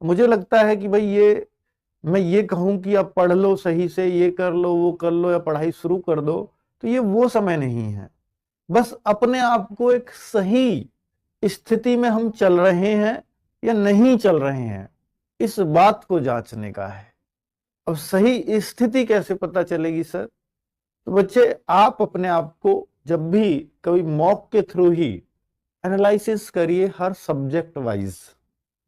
मुझे लगता है कि भाई ये मैं ये कहूं कि आप पढ़ लो सही से, ये कर लो वो कर लो या पढ़ाई शुरू कर दो, तो ये वो समय नहीं है। बस अपने आप को एक सही स्थिति में हम चल रहे हैं या नहीं चल रहे हैं, इस बात को जांचने का है। अब सही स्थिति कैसे पता चलेगी सर? तो बच्चे आप अपने आप को जब भी कभी मॉक के थ्रू ही एनालिसिस करिए हर सब्जेक्ट वाइज,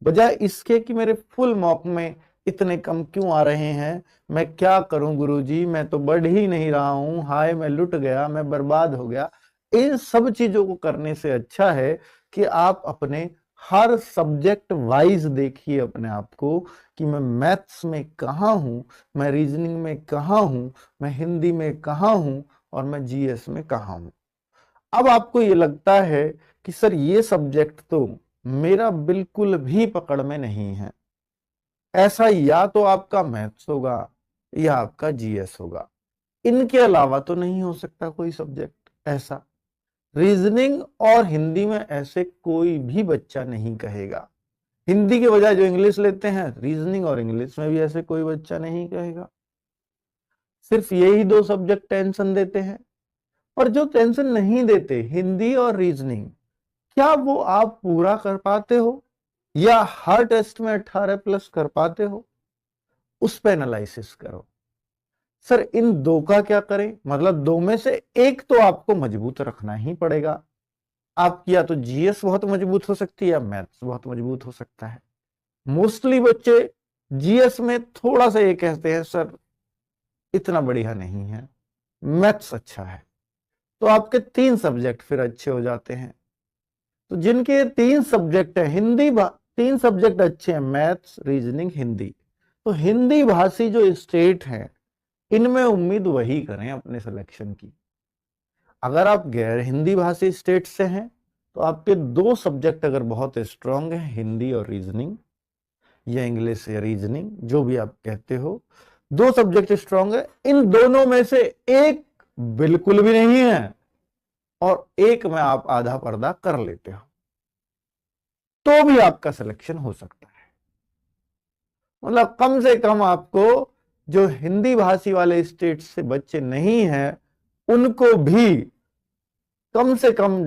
बजाय इसके कि मेरे फुल मॉक में इतने कम क्यों आ रहे हैं, मैं क्या करूं गुरुजी, मैं तो बढ़ ही नहीं रहा हूं, हाय मैं लुट गया, मैं बर्बाद हो गया। इन सब चीजों को करने से अच्छा है कि आप अपने हर सब्जेक्ट वाइज देखिए अपने आप को कि मैं मैथ्स में कहाँ हूं, मैं रीजनिंग में कहाँ हूं, मैं हिंदी में कहाँ हूं और मैं जीएस में कहाँ हूं। अब आपको ये लगता है कि सर ये सब्जेक्ट तो मेरा बिल्कुल भी पकड़ में नहीं है, ऐसा या तो आपका मैथ्स होगा या आपका जीएस होगा, इनके अलावा तो नहीं हो सकता कोई सब्जेक्ट ऐसा। रीजनिंग और हिंदी में ऐसे कोई भी बच्चा नहीं कहेगा। हिंदी के बजाय जो इंग्लिश लेते हैं, रीजनिंग और इंग्लिश में भी ऐसे कोई बच्चा नहीं कहेगा। सिर्फ यही दो सब्जेक्ट टेंशन देते हैं। और जो टेंशन नहीं देते, हिंदी और रीजनिंग, क्या वो आप पूरा कर पाते हो या हर टेस्ट में 18+ कर पाते हो? उस पर एनालिसिस करो। सर इन दो का क्या करें? मतलब दो में से एक तो आपको मजबूत रखना ही पड़ेगा। आपकी या तो जीएस बहुत मजबूत हो सकती है या मैथ्स बहुत मजबूत हो सकता है। मोस्टली बच्चे जीएस में थोड़ा सा ये कहते हैं सर इतना बढ़िया नहीं है, मैथ्स अच्छा है। तो आपके 3 सब्जेक्ट फिर अच्छे हो जाते हैं। तो जिनके 3 सब्जेक्ट है, 3 सब्जेक्ट अच्छे हैं, मैथ्स रीजनिंग हिंदी, तो हिंदी भाषी जो स्टेट है इनमें उम्मीद वही करें अपने सिलेक्शन की। अगर आप गैर हिंदी भाषी स्टेट से हैं तो आपके 2 सब्जेक्ट अगर बहुत स्ट्रांग है, हिंदी और रीजनिंग या इंग्लिश या रीजनिंग जो भी आप कहते हो, 2 सब्जेक्ट स्ट्रांग है, इन दोनों में से एक बिल्कुल भी नहीं है और एक में आप आधा पर्दा कर लेते हो, तो भी आपका सिलेक्शन हो सकता है। मतलब कम से कम आपको जो हिंदी भाषी वाले स्टेट से बच्चे नहीं हैं उनको भी कम से कम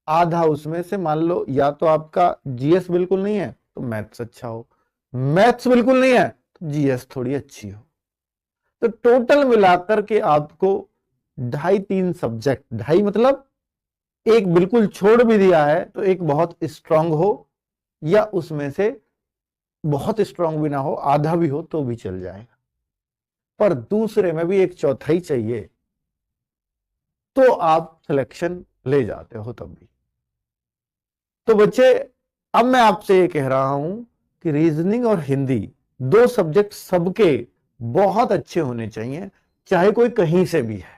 आधा उसमें से, मान लो या तो आपका जीएस बिल्कुल नहीं है तो मैथ्स अच्छा हो, मैथ्स बिल्कुल नहीं है तो जीएस थोड़ी अच्छी हो। तो टोटल मिलाकर के आपको 2.5-3 सब्जेक्ट, 2.5 मतलब एक बिल्कुल छोड़ भी दिया है तो एक बहुत स्ट्रांग हो या उसमें से बहुत स्ट्रांग भी ना हो, आधा भी हो तो भी चल जाएगा, पर दूसरे में भी एक चौथाई चाहिए तो आप सिलेक्शन ले जाते हो तब भी। तो बच्चे अब मैं आपसे ये कह रहा हूं कि रीजनिंग और हिंदी 2 सब्जेक्ट सबके बहुत अच्छे होने चाहिए, चाहे कोई कहीं से भी है।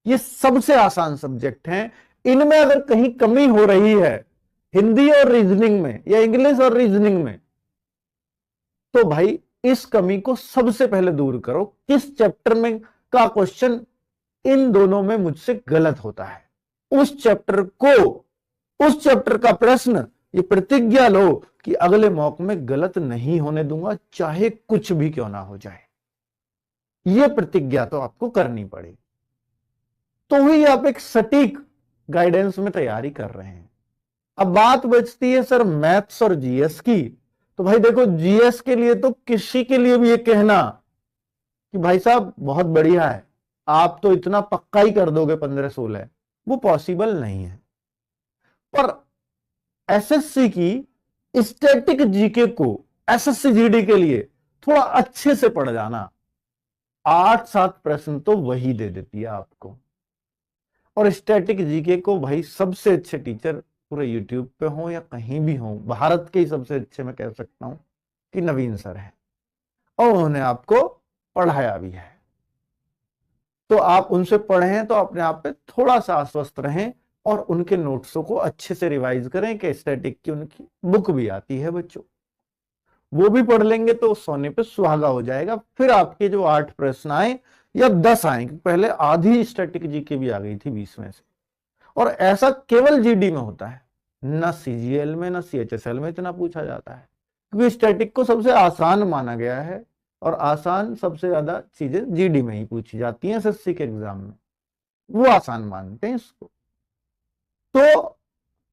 ये सबसे आसान सब्जेक्ट हैं। इनमें अगर कहीं कमी हो रही है, हिंदी और रीजनिंग में या इंग्लिश और रीजनिंग में, तो भाई इस कमी को सबसे पहले दूर करो। किस चैप्टर में का क्वेश्चन इन दोनों में मुझसे गलत होता है, उस चैप्टर का प्रश्न, ये प्रतिज्ञा लो कि अगले मॉक में गलत नहीं होने दूंगा, चाहे कुछ भी क्यों ना हो जाए। ये प्रतिज्ञा तो आपको करनी पड़ेगी, तो ही आप एक सटीक गाइडेंस में तैयारी कर रहे हैं। अब बात बचती है सर मैथ्स और जीएस की। तो भाई देखो, जीएस के लिए तो किसी के लिए भी ये कहना कि भाई साहब बहुत बढ़िया है, आप तो इतना पक्का ही कर दोगे 15-16, वो पॉसिबल नहीं है। पर एसएससी की स्टैटिक जीके को एसएससी जीडी के लिए थोड़ा अच्छे से पढ़ जाना, 8-7 प्रश्न तो वही दे देती है आपको। और स्टैटिक जीके को भाई सबसे अच्छे टीचर पूरे यूट्यूब पे हो या कहीं भी हो, भारत के ही सबसे अच्छे मैं कह सकता हूं कि नवीन सर है, और उन्होंने आपको पढ़ाया भी है। तो आप उनसे पढ़ें तो अपने आप पे थोड़ा सा आश्वस्त रहें और उनके नोट्सों को अच्छे से रिवाइज करें कि स्टैटिक की उनकी बुक भी आती है बच्चों, वो भी पढ़ लेंगे तो सोने पे सुहागा हो जाएगा। फिर आपके जो 8 प्रश्न आए या 10 आए, पहले आधी स्टैटिक जीके भी आ गई थी 20 में से, और ऐसा केवल जीडी में होता है, ना सीजीएल में ना सीएचएसएल में इतना पूछा जाता है। क्योंकि स्टैटिक को सबसे आसान माना गया है और आसान सबसे ज्यादा चीजें जीडी में ही पूछी जाती हैं एसएससी के एग्जाम में, वो आसान मानते हैं इसको। तो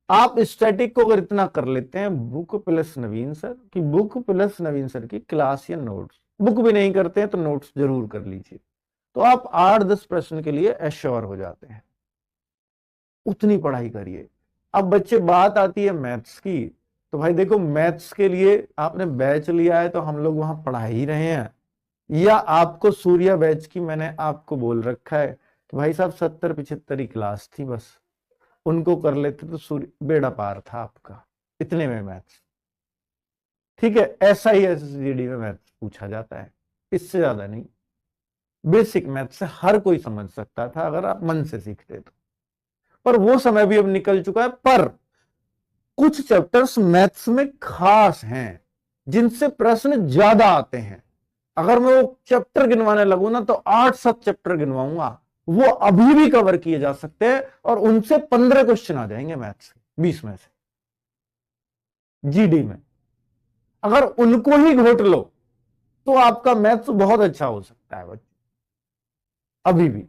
आप स्टैटिक को अगर इतना कर लेते हैं, बुक प्लस नवीन सर की बुक प्लस नवीन सर की क्लास या नोट्स, बुक भी नहीं करते हैं तो नोट्स जरूर कर लीजिए, तो आप 8-10 प्रश्न के लिए एश्योर हो जाते हैं। उतनी पढ़ाई करिए। अब बच्चे बात आती है मैथ्स की, तो भाई देखो मैथ्स के लिए आपने बैच लिया है तो हम लोग वहां पढ़ा ही रहे हैं, या आपको सूर्या बैच की मैंने आपको बोल रखा है कि भाई साहब 70-75 ही क्लास थी, बस उनको कर लेते तो सूर्य बेड़ा पार था आपका, इतने में मैथ्स। ठीक है, ऐसा ही एसएसजीडी में मैथ्स पूछा जाता है, इससे ज्यादा नहीं। बेसिक मैथ्स से हर कोई समझ सकता था अगर आप मन से सीखते तो, पर वो समय भी अब निकल चुका है। पर कुछ चैप्टर्स मैथ्स में खास हैं जिनसे प्रश्न ज्यादा आते हैं। अगर मैं वो चैप्टर गिनवाने लगूं ना तो 8-7 चैप्टर गिनवाऊंगा, वो अभी भी कवर किए जा सकते हैं और उनसे 15 क्वेश्चन आ जाएंगे मैथ्स के 20 में से जीडी में। अगर उनको ही घोट लो तो आपका मैथ्स बहुत अच्छा हो सकता है बच्चे, अभी भी।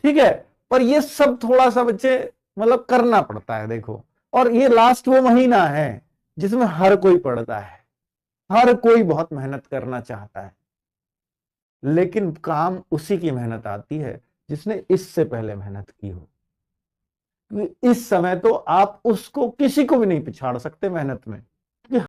ठीक है, पर ये सब थोड़ा सा बच्चे मतलब करना पड़ता है देखो। और ये लास्ट वो महीना है जिसमें हर कोई पढ़ता है, हर कोई बहुत मेहनत करना चाहता है, लेकिन काम उसी की मेहनत आती है जिसने इससे पहले मेहनत की हो। इस समय तो आप उसको किसी को भी नहीं पिछाड़ सकते मेहनत में।